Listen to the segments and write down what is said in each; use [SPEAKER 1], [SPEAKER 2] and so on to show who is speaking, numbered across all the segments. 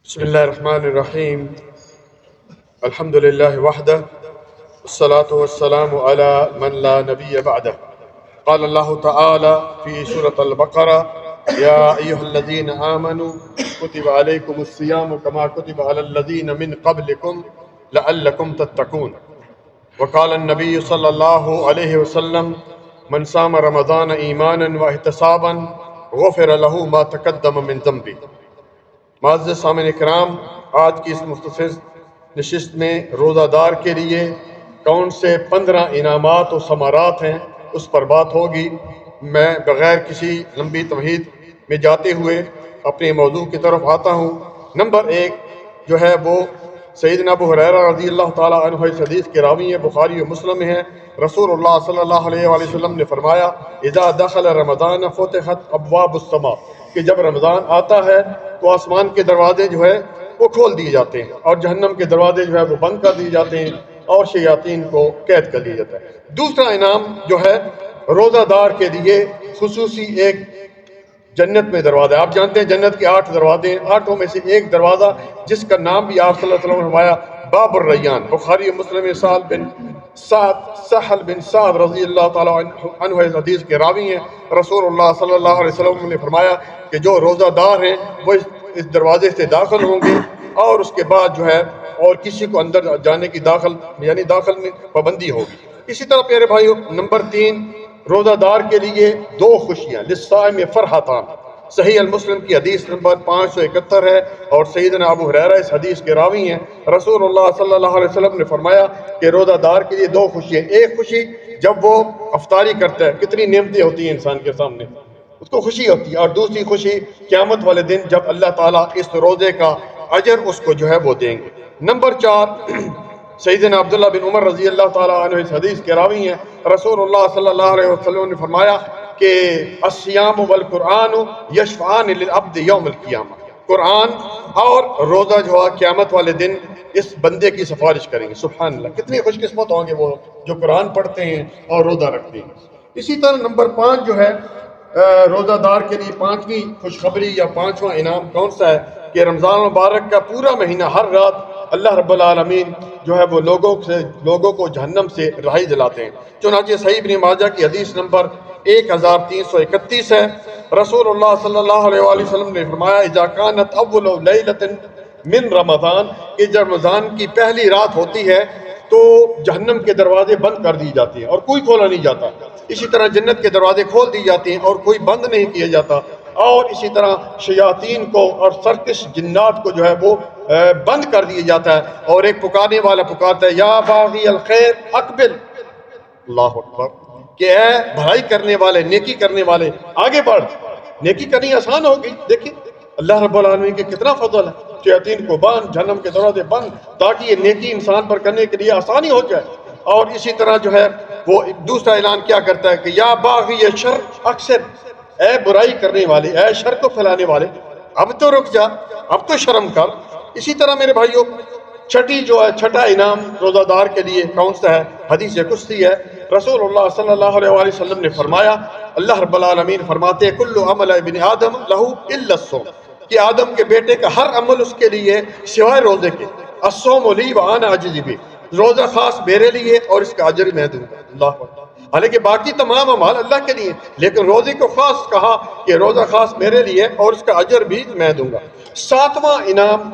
[SPEAKER 1] بسم الله الرحمن الرحيم. الحمد لله وحده والصلاة والسلام على من لا نبي بعده. قال الله تعالى في سورة البقرة: يا أيها الذين آمنوا كتب عليكم الصيام كما كتب على الذين من قبلكم لعلكم تتقون. وقال النبي صلى الله عليه وسلم: من صام رمضان إيمانا واحتسابا غفر له ما تقدم من ذنبه. معزز سامعین کرام، آج کی اس مختصر نشست میں روزہ دار کے لیے کون سے 15 انعامات و ثمرات ہیں اس پر بات ہوگی۔ میں بغیر کسی لمبی تمہید میں جاتے ہوئے اپنے موضوع کی طرف آتا ہوں۔ نمبر 1 جو ہے وہ سیدنا ابو ہریرہ رضی اللہ تعالیٰ عنہ اس حدیث کے راوی ہیں، بخاری و مسلم میں ہے۔ رسول اللہ صلی اللہ علیہ وآلہ وسلم نے فرمایا: اذا دخل رمضان فتحت ابواب السماء، کہ جب رمضان آتا ہے تو آسمان کے دروازے جو ہے وہ کھول دیے جاتے ہیں اور جہنم کے دروازے جو ہے وہ بند کر دیے جاتے ہیں اور شیاطین کو قید کر دیا جاتا ہے۔ دوسرا انعام جو ہے روزہ دار کے لیے خصوصی ایک جنت میں دروازہ ہے۔ آپ جانتے ہیں جنت کے 8 دروازے ہیں، 8 میں سے ایک دروازہ جس کا نام بھی آپ صلی اللہ علیہ وسلم نے فرمایا باب الریان، بخاری و مسلم میں سہل بن سعد رضی اللہ تعالیٰ عنہ اس حدیث کے راوی ہیں۔ رسول اللہ صلی اللہ علیہ وسلم نے فرمایا کہ جو روزہ دار ہیں وہ اس دروازے سے داخل ہوں گے اور اس کے بعد جو ہے اور کسی کو اندر جانے کی داخل میں پابندی ہوگی۔ اسی طرح پیارے بھائیوں، نمبر 3 روزہ دار کے لیے 2 خوشیاں، للصائم فرحتان، صحیح المسلم کی حدیث نمبر 571 ہے اور سیدنا ابو ہریرہ اس حدیث کے راوی ہیں۔ رسول اللہ صلی اللہ علیہ وسلم نے فرمایا کہ روزہ دار کے لیے 2 خوشیاں، ایک خوشی جب وہ افطاری کرتا ہے، کتنی نعمتیں ہوتی ہیں انسان کے سامنے، اس کو خوشی ہوتی ہے، اور دوسری خوشی قیامت والے دن جب اللہ تعالیٰ اس روزے کا اجر اس کو جو ہے وہ دیں گے۔ نمبر 4 سیدنا عبداللہ بن عمر رضی اللہ تعالیٰ عنہ اس حدیث کے راوی ہیں۔ رسول اللہ صلی اللہ علیہ وسلم نے فرمایا کہ الصیام والقرآن یشفعان للعبد یوم القیامہ، قرآن اور روزہ جو ہے قیامت والے دن اس بندے کی سفارش کریں گے۔ سبحان اللہ، کتنے خوش قسمت ہوں گے وہ جو قرآن پڑھتے ہیں اور روزہ رکھتے ہیں۔ اسی طرح نمبر 5 جو ہے روزہ دار کے لیے 5ویں خوشخبری یا 5واں انعام کون سا ہے کہ رمضان مبارک کا پورا مہینہ ہر رات اللہ رب العالمین جو ہے وہ لوگوں کو جہنم سے رہائی دلاتے ہیں۔ چنانچہ صحیح ابن ماجہ کی حدیث نمبر 1331 ہے۔ رسول اللہ صلی اللہ علیہ وآلہ وسلم نے فرمایا: اذا كانت اول لیلۃ من رمضان، کہ جب رمضان کی پہلی رات ہوتی ہے تو جہنم کے دروازے بند کر دی جاتے ہیں اور کوئی کھولا نہیں جاتا۔ اسی طرح جنت کے دروازے کھول دی جاتے ہیں اور کوئی بند نہیں کیا جاتا، اور اسی طرح شیاطین کو اور سرکش جنات کو جو ہے وہ بند کر دیا جاتا ہے، اور ایک پکارنے والا پکارتا ہے: یا باغی الخیر اقبل، اللہ اکبر، کہ اے بھلائی کرنے والے، نیکی کرنے والے آگے بڑھ۔ نیکی کرنی آسان ہوگی، دیکھیں اللہ رب العالمین کے کتنا فضل ہے، شیاطین کو بند، جہنم کے دروازے بند، تاکہ یہ نیکی انسان پر کرنے کے لیے آسانی ہو جائے۔ اور اسی طرح جو ہے وہ دوسرا اعلان کیا کرتا ہے کہ یا باغی شر اکثر، اے برائی کرنے والے، اے شر کو پھیلانے والے، اب تو رک جا، اب تو شرم کر۔ اسی طرح میرے بھائیوں، چھٹا انعام روزہ دار کے لیے کون سا ہے؟ حدیث قدسی ہے۔ رسول اللہ صلی اللہ علیہ وآلہ وسلم نے فرمایا، اللہ رب العالمین فرماتے ہیں: کل عمل ابن آدم لہو الا الصوم، کہ آدم کے بیٹے کا ہر عمل اس کے لیے سوائے روزے کے۔ الصوم لی وانا اجزی بہ، روزہ خاص میرے لیے اور اس کا اجر میں دوں گا۔ اللہ اکبر، حالانکہ باقی تمام اعمال اللہ کے لیے، لیکن روزے کو خاص کہا کہ روزہ خاص میرے لیے اور اس کا اجر بھی میں دوں گا۔ 7واں انعام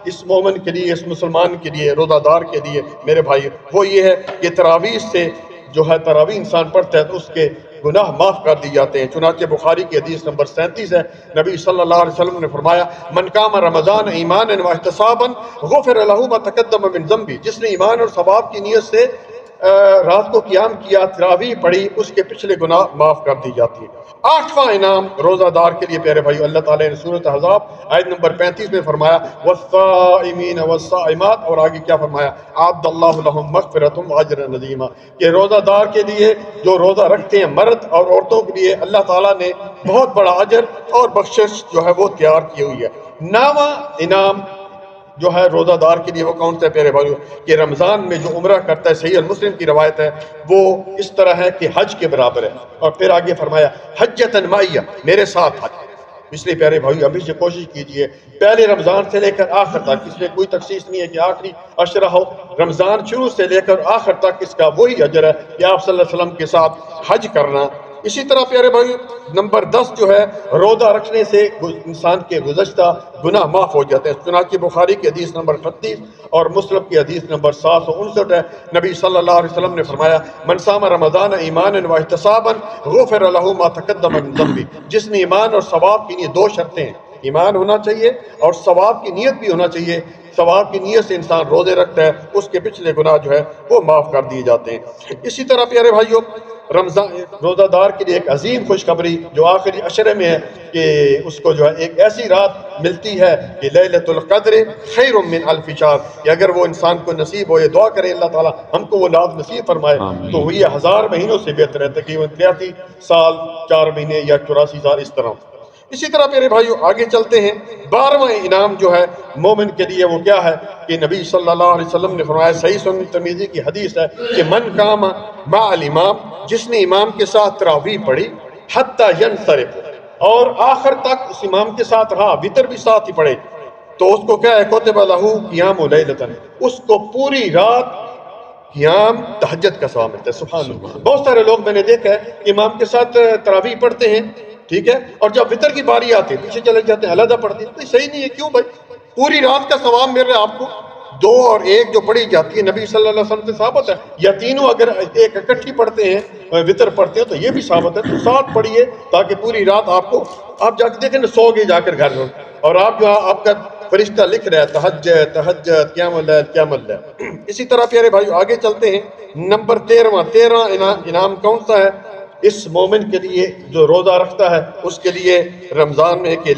[SPEAKER 1] اس مومن کے لیے، اس مسلمان کے لیے، روزہ دار کے لیے میرے بھائی، وہ یہ ہے کہ تراویح سے جو ہے تراویح انسان پڑھتا ہے تو اس کے گناہ معاف کر دی جاتے ہیں۔ چنانچہ بخاری کی حدیث نمبر 37 ہے، نبی صلی اللہ علیہ وسلم نے فرمایا: من قام رمضان ایمانا واحتسابا غفر له ما تقدم من ذنبه، جس نے ایمان اور ثواب کی نیت سے رات کو قیام کیا، تراویح پڑھی، اس کے پچھلے گناہ معاف کر دی جاتی ہے۔ 8واں انعام روزہ دار کے لیے پیارے بھائی، اللہ تعالیٰ نے سورۃ احزاب آیت نمبر 35 میں فرمایا: والصائمین والصائمات، اور آگے کیا فرمایا؟ اعد اللہ لہم مغفرۃ واجرا عظیما، کہ روزہ دار کے لیے جو روزہ رکھتے ہیں مرد اور عورتوں کے لیے اللہ تعالیٰ نے بہت بڑا اجر اور بخشش جو ہے وہ تیار کی ہوئی ہے۔ 9واں انعام جو ہے روزہ دار کے لیے وہ کون سا ہے پیارے بھائیو؟ کہ رمضان میں جو عمرہ کرتا ہے، صحیح المسلم کی روایت ہے، وہ اس طرح ہے کہ حج کے برابر ہے۔ اور پھر آگے فرمایا: حجۃ معیہ، میرے ساتھ حج، اس لیے پیارے بھائی ابھی سے کوشش کیجئے پہلے رمضان سے لے کر آخر تک، اس میں کوئی تخصیص نہیں ہے کہ آخری عشرہ ہو، رمضان شروع سے لے کر آخر تک اس کا وہی اجر ہے کہ آپ صلی اللہ علیہ وسلم کے ساتھ حج کرنا۔ اسی طرح پیارے بھائی نمبر 10 جو ہے روزہ رکھنے سے انسان کے گزشتہ گناہ معاف ہو جاتے ہیں۔ چنانچہ بخاری کی حدیث نمبر 38 اور مسلم کی حدیث نمبر 759 ہے، نبی صلی اللہ علیہ وسلم نے فرمایا من صام رمضان ایمانا واحتسابا غفر له ما تقدم من ذنبه، جس نے ایمان اور ثواب کی دو شرطیں ہیں، ایمان ہونا چاہیے اور ثواب کی نیت بھی ہونا چاہیے۔ ثواب کی نیت سے انسان روزے رکھتا ہے، اس کے پچھلے گناہ جو ہے وہ معاف کر دیے جاتے ہیں۔ اسی طرح پیارے بھائیوں رمضان روزہ دار کے لیے ایک عظیم خوشخبری جو آخری عشرے میں ہے کہ اس کو جو ہے ایک ایسی رات ملتی ہے کہ لیلۃ القدر خیر من الف شہر، کہ اگر وہ انسان کو نصیب ہو، یہ دعا کرے اللہ تعالیٰ ہم کو وہ رات نصیب فرمائے تو وہ یہ 1000 مہینوں سے بہتر ہے، تقریباً 83 سال 4 مہینے یا 84 سال اس طرح۔ اسی طرح میرے بھائیو آگے چلتے ہیں، 12واں انعام جو ہے مومن کے لیے وہ کیا ہے کہ نبی صلی اللہ علیہ وسلم نے فرمایا، صحیح سنن ترمذی کی حدیث ہے کہ من قام مع الامام، جس نے امام کے ساتھ تراویح پڑھی حتی ینصرف، اور آخر تک اس امام کے ساتھ رہا، وتر بھی ساتھ ہی پڑھے، تو اس کو کیا ہے کتب لہ قیام لیلۃ، اس کو پوری رات قیام تہجد کا ثواب ملتا ہے۔ سبحان اللہ، بہت سارے لوگ میں نے دیکھا ہے امام کے ساتھ تراویح پڑھتے ہیں، ٹھیک ہے، اور جب وتر کی باری آتی ہے پیچھے چلے جاتے ہیں، علیحدہ پڑھتے ہیں، تو صحیح نہیں ہے۔ کیوں بھائی؟ پوری رات کا ثواب مل رہا ہے آپ کو، 2 اور 1 جو پڑھی جاتی ہے نبی صلی اللہ علیہ وسلم سے ثابت ہے، یا تینوں اگر ایک اکٹھی پڑھتے ہیں وتر پڑھتے ہیں تو یہ بھی ثابت ہے، تو 7 پڑھیے تاکہ پوری رات آپ کو، آپ جا کے دیکھیں نا، سو گئے جا کر گھر میں، اور آپ جو آپ کا فرشتہ لکھ رہا ہے تہجد تہجد قیام اللیل قیام اللیل۔ اسی طرح پیارے بھائی آگے چلتے ہیں، نمبر 13 انعام کون سا ہے اس مومن کے لیے جو روزہ رکھتا ہے اس کے لیے رمضان میں کہ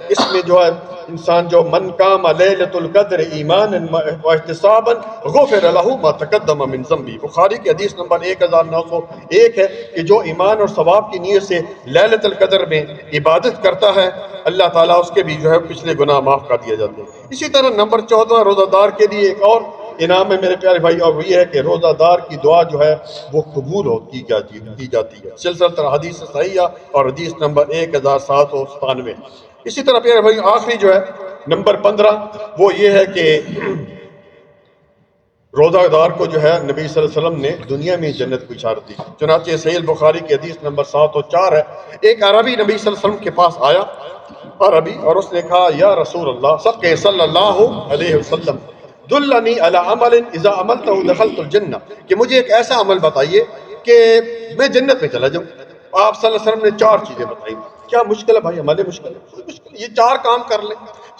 [SPEAKER 1] اس میں جو ہے انسان جو من قام لیلۃ القدر ایمانا واحتسابا غفر له ما تقدم من ذنبه، بخاری کی حدیث نمبر 1901 ہے کہ جو ایمان اور ثواب کی نیت سے لیلۃ القدر میں عبادت کرتا ہے اللہ تعالیٰ اس کے بھی جو ہے پچھلے گناہ معاف کر دیے جاتے ہیں۔ اسی طرح نمبر 14 روزہ دار کے لیے ایک اور انعام ہے میرے پیارے بھائی، اور یہ ہے کہ روزہ دار کی دعا جو ہے وہ قبول کی جاتی ہے، سلسلہ حدیث صحیحہ اور حدیث نمبر 1797۔ اسی طرح پیارے بھائی آخری جو ہے نمبر 15 وہ یہ ہے کہ روزہ دار کو جو ہے نبی صلی اللہ علیہ وسلم نے دنیا میں جنت کو اشارت دی، چنانچہ صحیح البخاری کی حدیث نمبر 704 ہے، ایک عربی نبی صلی اللہ علیہ وسلم کے پاس آیا عربی، اور اس نے کہا یا رسول اللہ سب کے صلی اللہ علیہ وسلم دلنی علی عمل اذا عملتہ دخلت الجنہ، کہ مجھے ایک ایسا عمل بتائیے کہ میں جنت میں چلا جاؤں۔ آپ صلی اللہ علیہ وسلم نے 4 چیزیں بتائی۔ کیا مشکل ہے بھائی؟ ہمارے مشکل ہے؟ کوئی مشکل، یہ 4 کام کر لیں۔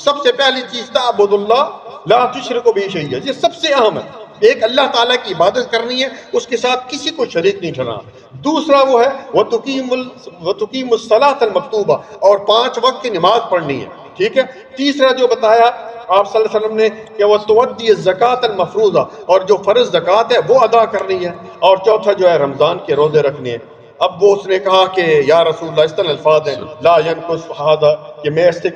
[SPEAKER 1] سب سے پہلی چیز تعبد اللہ لا تشرک بہ شیئا، یہ سب سے اہم ہے، ایک اللہ تعالیٰ کی عبادت کرنی ہے، اس کے ساتھ کسی کو شریک نہیں ٹھہرانا۔ دوسرا وہ ہے وَتُقِيمُ الصَّلَاةَ الْمَكْتُوبَةَ، اور 5 وقت کی نماز پڑھنی ہے، ٹھیک ہے۔ تیسرا جو بتایا آپ صلی اللہ علیہ وسلم نے کہ وہ تودی الزکوٰۃ المفروضہ، اور جو فرض زکوٰۃ ہے وہ ادا کرنی ہے، اور چوتھا جو ہے رمضان کے روزے رکھنے ہیں۔ اب وہ اس نے کہا کہ یا رسول اللہ، اس طرح الفاظ ہیں لا ينقص هذا، کہ میں اس سے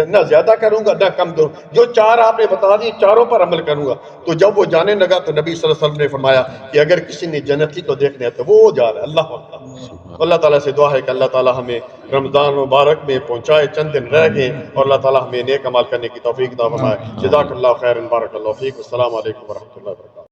[SPEAKER 1] نہ زیادہ کروں گا نہ کم کروں، جو 4 آپ نے بتا دی 4 پر عمل کروں گا۔ تو جب وہ جانے لگا تو نبی صلی اللہ علیہ وسلم نے فرمایا کہ اگر کسی نے جنتی کو دیکھنا ہے تو وہ جا رہا ہے۔ اللہ اکبر۔ اللہ تعالیٰ سے دعا ہے کہ اللہ تعالیٰ ہمیں رمضان مبارک میں پہنچائے، چند دن رہ گئے، اور اللہ تعالیٰ ہمیں نیک عمل کرنے کی توفیق عطا فرمائے۔ جزاک اللہ خیر، بارک اللہ فیک، السلام علیکم ورحمۃ اللہ وبرکاتہ۔